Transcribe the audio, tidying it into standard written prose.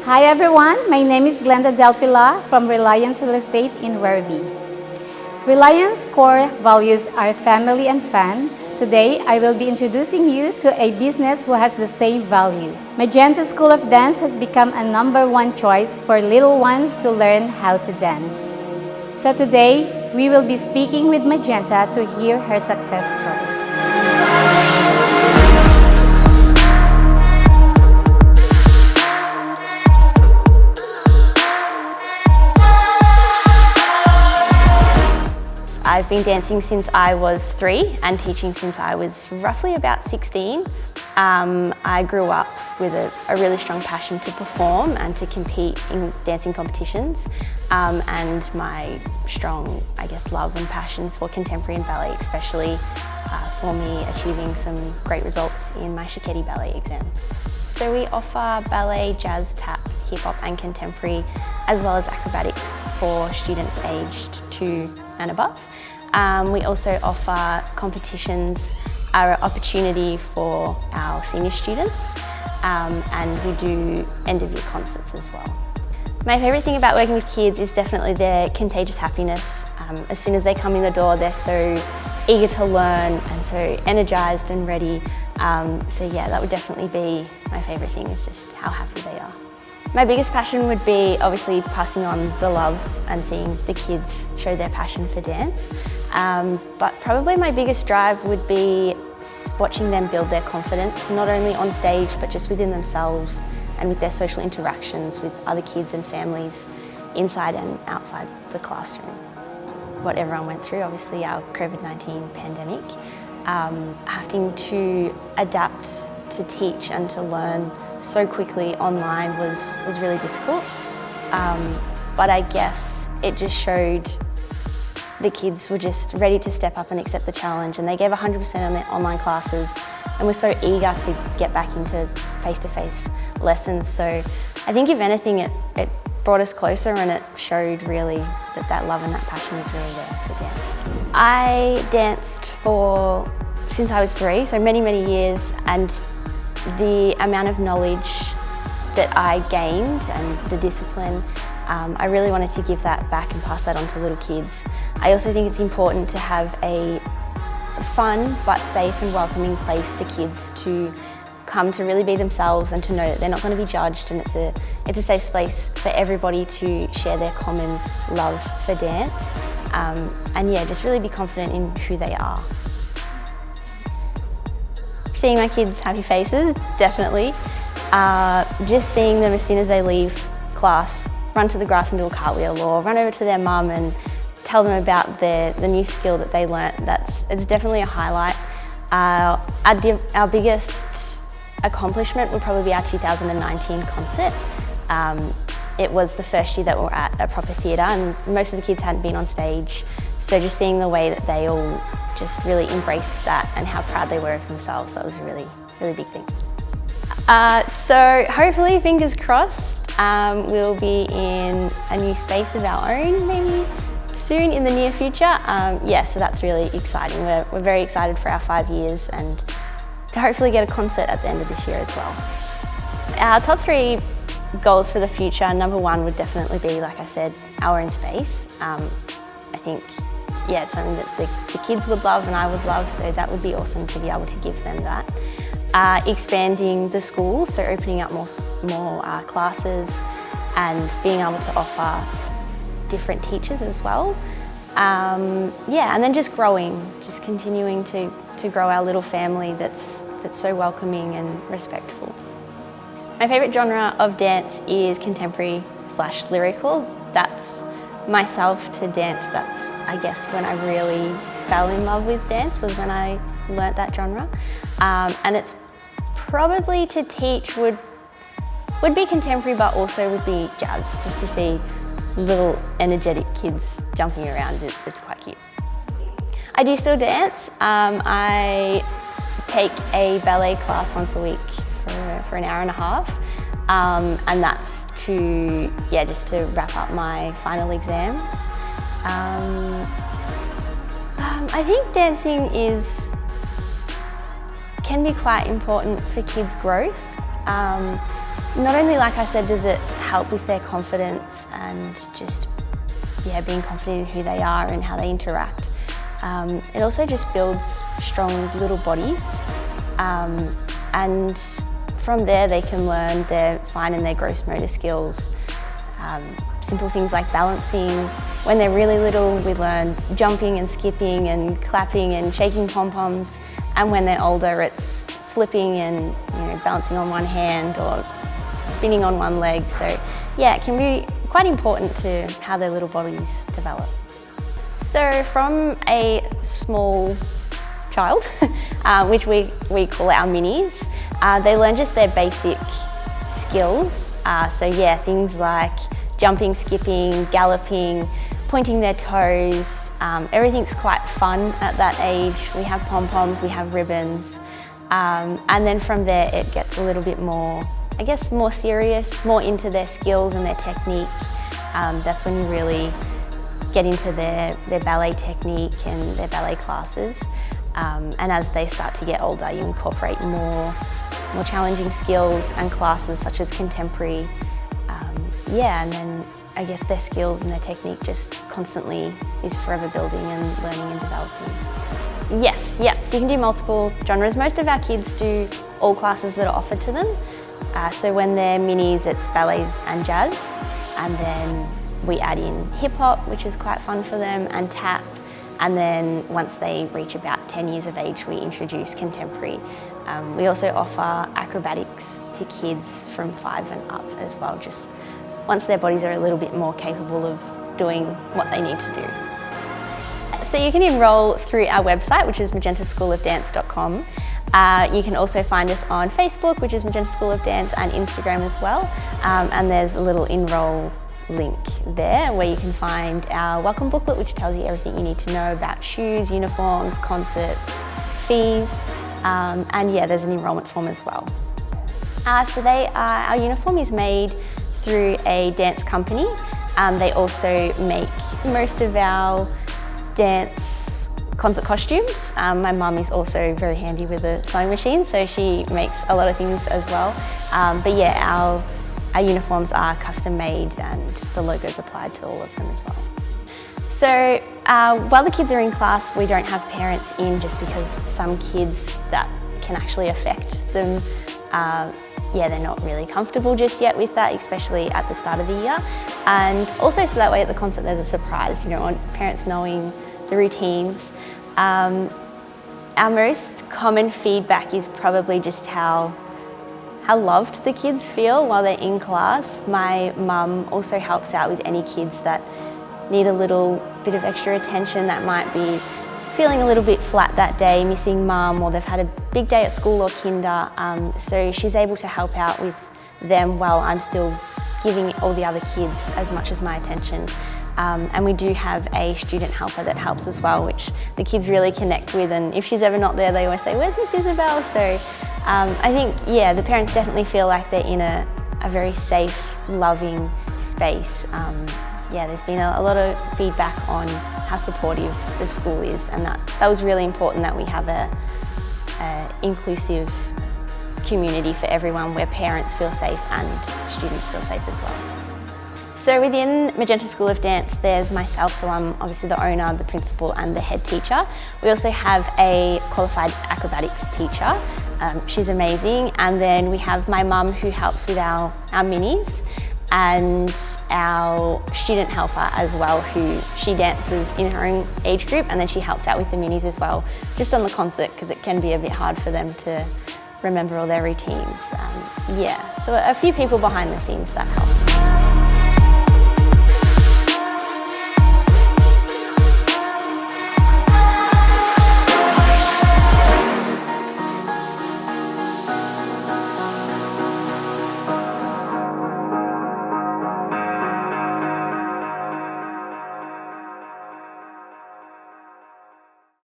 Hi everyone, my name is Glenda Del Pilar from Reliance Real Estate in Werribee. Reliance core values are family and fun. Today, I will be introducing you to a business who has the same values. Magenta School of Dance has become a #1 choice for little ones to learn how to dance. So today, we will be speaking with Magenta to hear her success story. I've been dancing since I was 3 and teaching since I was roughly about 16. I grew up with a really strong passion to perform and to compete in dancing competitions, and my strong, love and passion for contemporary and ballet especially saw me achieving some great results in my Szekedy ballet exams. So we offer ballet, jazz, tap, hip hop and contemporary, as well as acrobatics for students aged 2 and above. We also offer competitions, an opportunity for our senior students, and we do end of year concerts as well. My favourite thing about working with kids is definitely their contagious happiness. As soon as they come in the door, they're so eager to learn and so energised and ready. So yeah, that would definitely be my favourite thing, is just how happy they are. My biggest passion would be obviously passing on the love and seeing the kids show their passion for dance. But probably my biggest drive would be watching them build their confidence, not only on stage but just within themselves and with their social interactions with other kids and families inside and outside the classroom. What everyone went through, obviously our COVID-19 pandemic, having to adapt to teach and to learn so quickly online was really difficult. But I guess it just showed the kids were just ready to step up and accept the challenge, and they gave 100% on their online classes and were so eager to get back into face-to-face lessons. So I think if anything it brought us closer, and it showed really that love and that passion is really there for dance. I danced since I was 3, so many years, and the amount of knowledge that I gained and the discipline, I really wanted to give that back and pass that on to little kids. I also think it's important to have a fun but safe and welcoming place for kids to come to really be themselves and to know that they're not going to be judged, and it's a safe space for everybody to share their common love for dance, and yeah, just really be confident in who they are. Seeing my kids' happy faces, definitely. Just seeing them as soon as they leave class, run to the grass and do a cartwheel, or run over to their mum and tell them about the new skill that they learnt. It's definitely a highlight. Our biggest accomplishment would probably be our 2019 concert. It was the first year that we were at a proper theatre, and most of the kids hadn't been on stage. So just seeing the way that they all just really embraced that and how proud they were of themselves, that was a really big thing. So hopefully, fingers crossed, we'll be in a new space of our own maybe soon in the near future. Yeah, so that's really exciting. We're very excited for our 5 years and to hopefully get a concert at the end of this year as well. Our top 3 goals for the future, #1 would definitely be, like I said, our own space. I think, yeah, it's something that the kids would love and I would love, so that would be awesome to be able to give them that. Expanding the school, so opening up more classes and being able to offer different teachers as well. Yeah, and then just continuing to grow our little family that's so welcoming and respectful. My favourite genre of dance is contemporary/lyrical. That's myself to dance. That's, I guess, when I really fell in love with dance, was when I learnt that genre. And it's probably to teach would be contemporary, but also would be jazz, just to see little energetic kids jumping around. It's quite cute. I do still dance. I take a ballet class once a week for an hour and a half, and that's just to wrap up my final exams. I think dancing can be quite important for kids' growth. Not only, like I said, does it help with their confidence and just being confident in who they are and how they interact, it also just builds strong little bodies, and from there they can learn their fine and their gross motor skills. Simple things like balancing. When they're really little, we learn jumping and skipping and clapping and shaking pom-poms, and when they're older it's flipping and balancing on one hand or spinning on one leg. So yeah, it can be quite important to how their little bodies develop. So from a small child, which we call our minis, they learn just their basic skills. So yeah, things like jumping, skipping, galloping, pointing their toes. Everything's quite fun at that age. We have pom-poms, we have ribbons. And then from there it gets a little bit more, I guess, more serious, more into their skills and their technique. That's when you really get into their ballet technique and their ballet classes. And as they start to get older, you incorporate more challenging skills and classes such as contemporary. And then I guess their skills and their technique just constantly is forever building and learning and developing. Yes, so you can do multiple genres. Most of our kids do all classes that are offered to them. So when they're minis, it's ballets and jazz, and then we add in hip hop, which is quite fun for them, and tap. And then once they reach about 10 years of age, we introduce contemporary. We also offer acrobatics to kids from 5 and up as well, just once their bodies are a little bit more capable of doing what they need to do. So you can enrol through our website, which is magentaschoolofdance.com. You can also find us on Facebook, which is Magenta School of Dance, and Instagram as well. And there's a little enrol link there where you can find our welcome booklet, which tells you everything you need to know about shoes, uniforms, concerts, fees, and yeah, there's an enrolment form as well. So our uniform is made through a dance company. They also make most of our dance concert costumes. My mum is also very handy with a sewing machine, so she makes a lot of things as well. But yeah, our uniforms are custom made and the logo's applied to all of them as well. So while the kids are in class, we don't have parents in, just because some kids that can actually affect them. They're not really comfortable just yet with that, especially at the start of the year. And also so that way at the concert there's a surprise. You don't want parents knowing the routines. Our most common feedback is probably just how loved the kids feel while they're in class. My mum also helps out with any kids that need a little bit of extra attention, that might be feeling a little bit flat that day, missing mum, or they've had a big day at school or kinder. So she's able to help out with them while I'm still giving all the other kids as much as my attention. And we do have a student helper that helps as well, which the kids really connect with, and if she's ever not there, they always say, "Where's Miss Isabel?" So I think, yeah, the parents definitely feel like they're in a very safe, loving space. There's been a lot of feedback on how supportive the school is, and that was really important, that we have a inclusive community for everyone, where parents feel safe and students feel safe as well. So within Magenta School of Dance, there's myself, so I'm obviously the owner, the principal and the head teacher. We also have a qualified acrobatics teacher. She's amazing. And then we have my mum, who helps with our minis, and our student helper as well, who she dances in her own age group, and then she helps out with the minis as well, just on the concert, because it can be a bit hard for them to remember all their routines. So a few people behind the scenes that help.